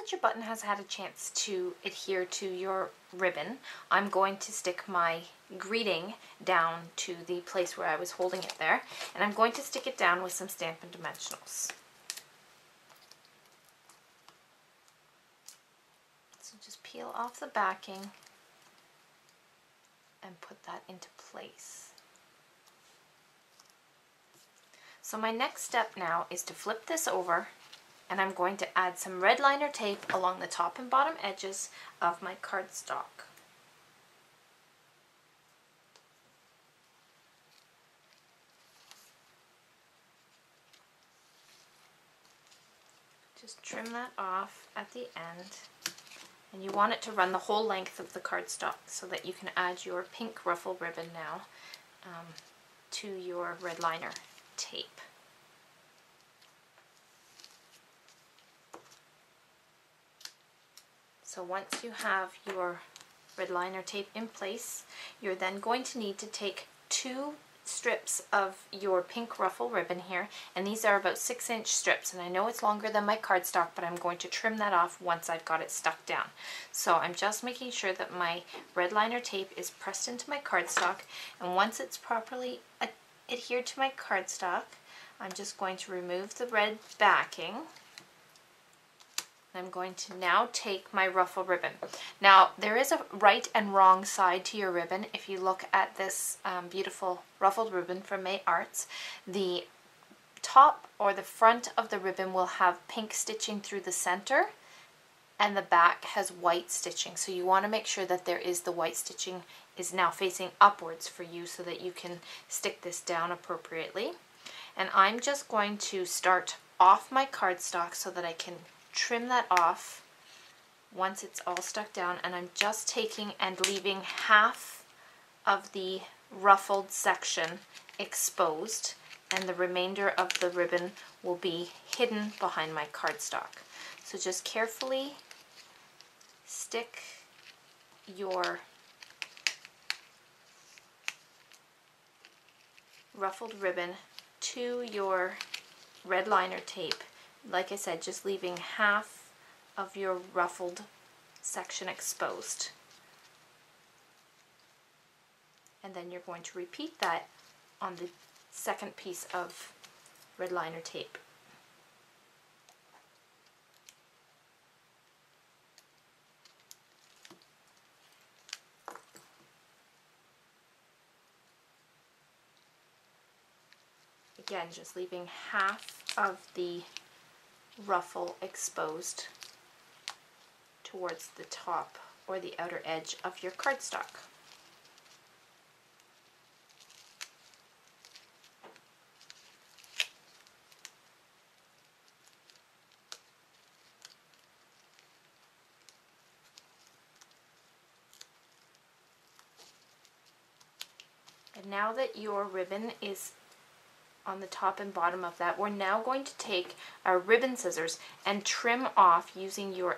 that your button has had a chance to adhere to your ribbon, I'm going to stick my greeting down to the place where I was holding it there, and I'm going to stick it down with some Stampin' Dimensionals. So just peel off the backing and put that into place. So my next step now is to flip this over, and I'm going to add some red liner tape along the top and bottom edges of my cardstock. Just trim that off at the end, and you want it to run the whole length of the cardstock so that you can add your pink ruffle ribbon now to your red liner tape. So once you have your red liner tape in place, you're then going to need to take 2 strips of your pink ruffle ribbon here, and these are about 6-inch strips, and I know it's longer than my cardstock, but I'm going to trim that off once I've got it stuck down. So I'm just making sure that my red liner tape is pressed into my cardstock, and once it's properly adhered to my cardstock, I'm just going to remove the red backing. I'm going to now take my ruffle ribbon. Now there is a right and wrong side to your ribbon. If you look at this beautiful ruffled ribbon from May Arts, the top or the front of the ribbon will have pink stitching through the center, and the back has white stitching. So you want to make sure that the white stitching is now facing upwards for you so that you can stick this down appropriately. And I'm just going to start off my cardstock so that I can trim that off once it's all stuck down, and I'm just taking and leaving half of the ruffled section exposed, and the remainder of the ribbon will be hidden behind my cardstock. So just carefully stick your ruffled ribbon to your red liner tape. Like I said, just leaving half of your ruffled section exposed. And then you're going to repeat that on the second piece of red liner tape. Again, just leaving half of the ruffle exposed towards the top or the outer edge of your cardstock. And now that your ribbon is on the top and bottom of that, we're now going to take our ribbon scissors and trim off using your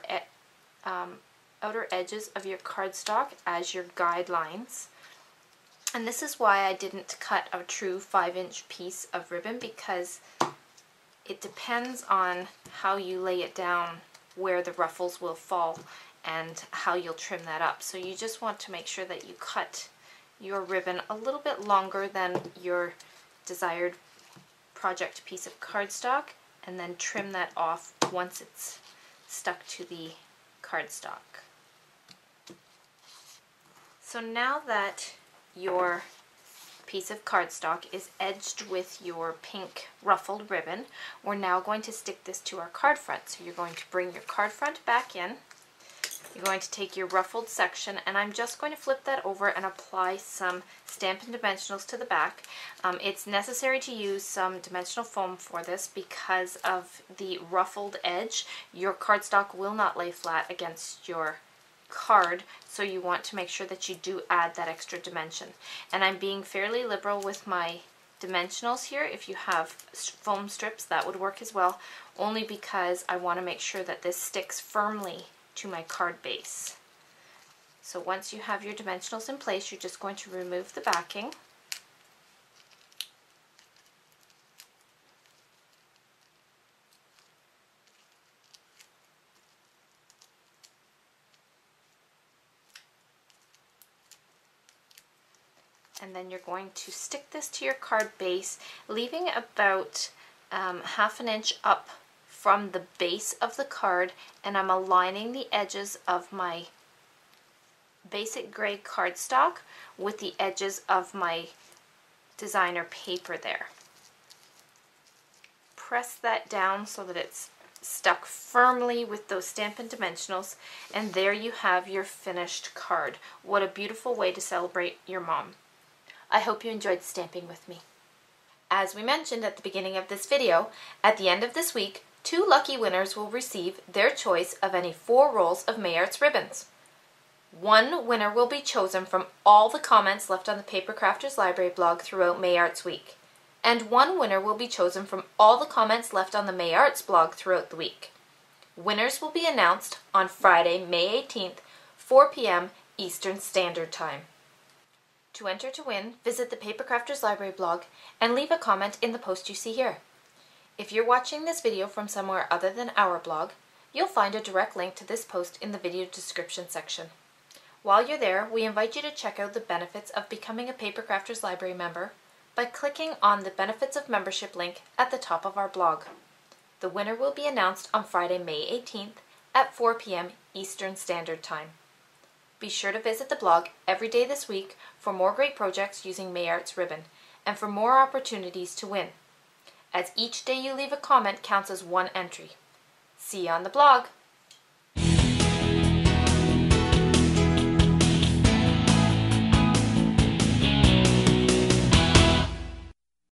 outer edges of your cardstock as your guidelines. And this is why I didn't cut a true 5-inch piece of ribbon, because it depends on how you lay it down where the ruffles will fall and how you'll trim that up. So you just want to make sure that you cut your ribbon a little bit longer than your desired project piece of cardstock, and then trim that off once it's stuck to the cardstock. So now that your piece of cardstock is edged with your pink ruffled ribbon, we're now going to stick this to our card front. So you're going to bring your card front back in. You're going to take your ruffled section, and I'm just going to flip that over and apply some Stampin' Dimensionals to the back. It's necessary to use some dimensional foam for this because of the ruffled edge. Your cardstock will not lay flat against your card, so you want to make sure that you do add that extra dimension. And I'm being fairly liberal with my dimensionals here. If you have foam strips, that would work as well, only because I want to make sure that this sticks firmly to my card base. So once you have your dimensionals in place, you're just going to remove the backing. And then you're going to stick this to your card base, leaving about half an inch up from the base of the card, and I'm aligning the edges of my basic gray cardstock with the edges of my designer paper there. Press that down so that it's stuck firmly with those Stampin' Dimensionals, and there you have your finished card. What a beautiful way to celebrate your mom. I hope you enjoyed stamping with me. As we mentioned at the beginning of this video, at the end of this week, 2 lucky winners will receive their choice of any 4 rolls of May Arts ribbons. 1 winner will be chosen from all the comments left on the Paper Crafters Library blog throughout May Arts Week. And 1 winner will be chosen from all the comments left on the May Arts blog throughout the week. Winners will be announced on Friday, May 18th, 4 p.m. Eastern Standard Time. To enter to win, visit the Paper Crafters Library blog and leave a comment in the post you see here. If you're watching this video from somewhere other than our blog, you'll find a direct link to this post in the video description section. While you're there, we invite you to check out the benefits of becoming a Paper Crafters Library member by clicking on the Benefits of Membership link at the top of our blog. The winner will be announced on Friday, May 18th at 4 p.m. Eastern Standard Time. Be sure to visit the blog every day this week for more great projects using May Arts ribbon and for more opportunities to win, as each day you leave a comment counts as 1 entry. See you on the blog!